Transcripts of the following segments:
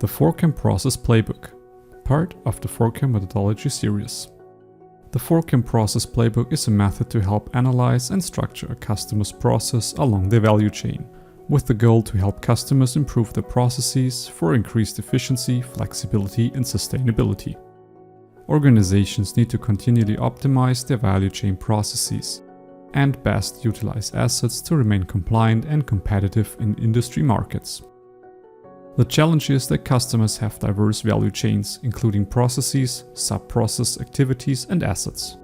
The FORCAM Process Playbook, part of the FORCAM methodology series. The FORCAM Process Playbook is a method to help analyze and structure a customer's process along the value chain, with the goal to help customers improve their processes for increased efficiency, flexibility, and sustainability. Organizations need to continually optimize their value chain processes and best utilize assets to remain compliant and competitive in industry markets. The challenge is that customers have diverse value chains, including processes, sub-process activities, and assets.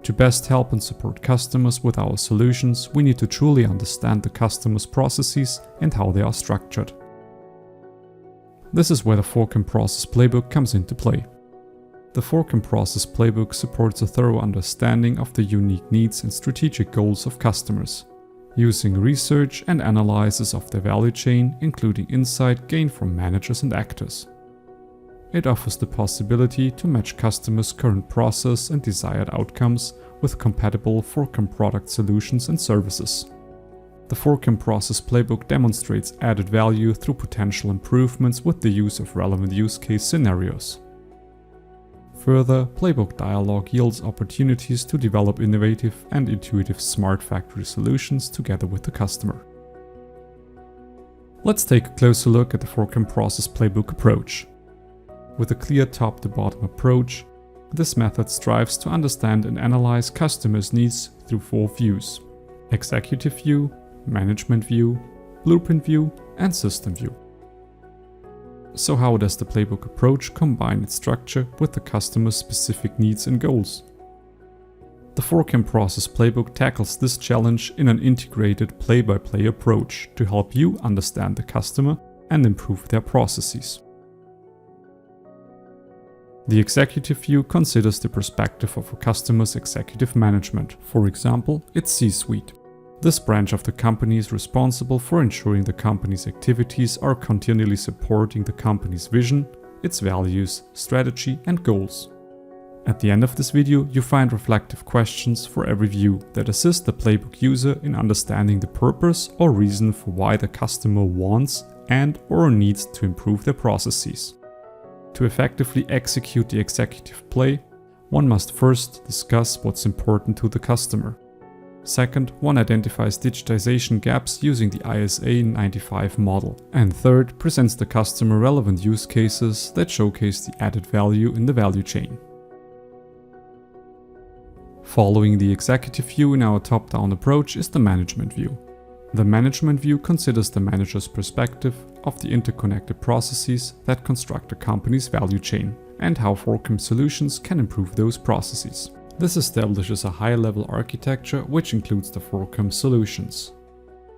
To best help and support customers with our solutions, we need to truly understand the customer's processes and how they are structured. This is where the FORCAM Process Playbook comes into play. The FORCAM Process Playbook supports a thorough understanding of the unique needs and strategic goals of customers, using research and analysis of their value chain, including insight gained from managers and actors. It offers the possibility to match customers' current process and desired outcomes with compatible FORCAM product solutions and services. The FORCAM Process Playbook demonstrates added value through potential improvements with the use of relevant use case scenarios. Further, Playbook Dialogue yields opportunities to develop innovative and intuitive smart factory solutions together with the customer. Let's take a closer look at the FORCAM Process Playbook approach. With a clear top-to-bottom approach, this method strives to understand and analyze customers' needs through 4 views: executive view, management view, blueprint view, and system view. So how does the Playbook approach combine its structure with the customer's specific needs and goals? The FORCAM Process Playbook tackles this challenge in an integrated play-by-play approach to help you understand the customer and improve their processes. The executive view considers the perspective of a customer's executive management, for example, its C-suite. This branch of the company is responsible for ensuring the company's activities are continually supporting the company's vision, its values, strategy, and goals. At the end of this video, you find reflective questions for every view that assist the Playbook user in understanding the purpose or reason for why the customer wants and/or needs to improve their processes. To effectively execute the executive play, one must first discuss what's important to the customer. Second, one identifies digitization gaps using the ISA 95 model. And third, presents the customer relevant use cases that showcase the added value in the value chain. Following the executive view in our top-down approach is the management view. The management view considers the manager's perspective of the interconnected processes that construct a company's value chain and how FORCAM solutions can improve those processes. This establishes a high-level architecture which includes the FORCAM solutions.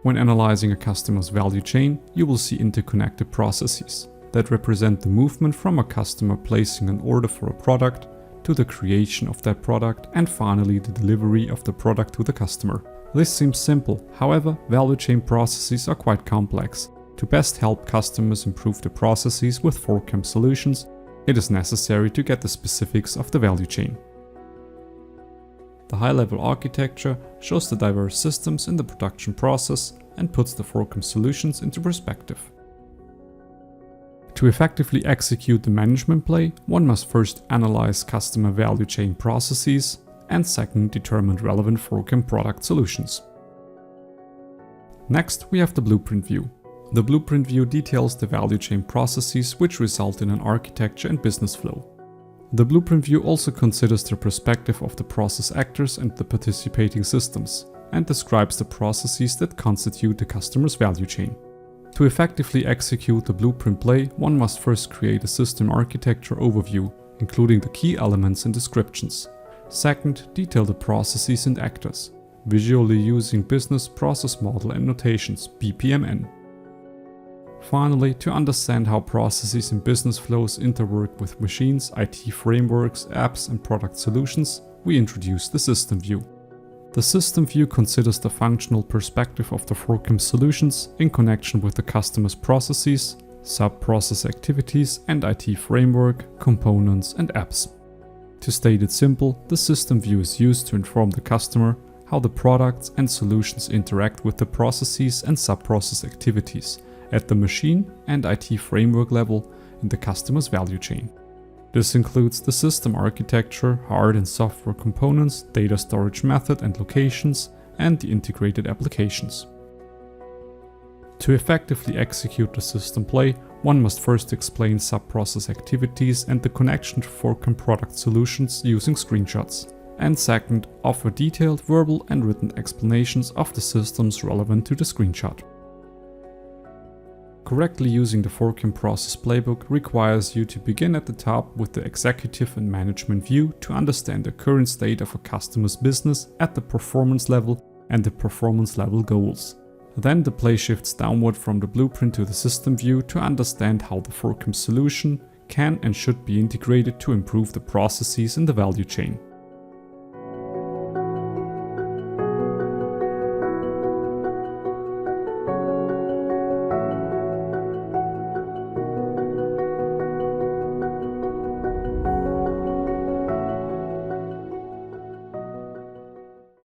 When analyzing a customer's value chain, you will see interconnected processes that represent the movement from a customer placing an order for a product to the creation of that product and finally the delivery of the product to the customer. This seems simple, however, value chain processes are quite complex. To best help customers improve their processes with FORCAM solutions, it is necessary to get the specifics of the value chain. The high-level architecture shows the diverse systems in the production process and puts the FORCAM solutions into perspective. To effectively execute the management play, one must first analyze customer value chain processes and second, determine relevant FORCAM product solutions. Next, we have the blueprint view. The blueprint view details the value chain processes which result in an architecture and business flow. The blueprint view also considers the perspective of the process actors and the participating systems, and describes the processes that constitute the customer's value chain. To effectively execute the blueprint play, one must first create a system architecture overview, including the key elements and descriptions. Second, detail the processes and actors, visually using business process model and notations, BPMN. Finally, to understand how processes and business flows interwork with machines, IT frameworks, apps, and product solutions, we introduce the system view. The system view considers the functional perspective of the FORCAM solutions in connection with the customer's processes, sub-process activities, and IT framework, components, and apps. To state it simple, the system view is used to inform the customer how the products and solutions interact with the processes and sub-process activities, at the machine and IT framework level in the customer's value chain. This includes the system architecture, hard and software components, data storage method and locations, and the integrated applications. To effectively execute the system play, one must first explain sub-process activities and the connection to FORCAM product solutions using screenshots. And second, offer detailed verbal and written explanations of the systems relevant to the screenshot. Correctly using the FORCAM process playbook requires you to begin at the top with the executive and management view to understand the current state of a customer's business at the performance level and the performance level goals. Then the play shifts downward from the blueprint to the system view to understand how the FORCAM solution can and should be integrated to improve the processes in the value chain.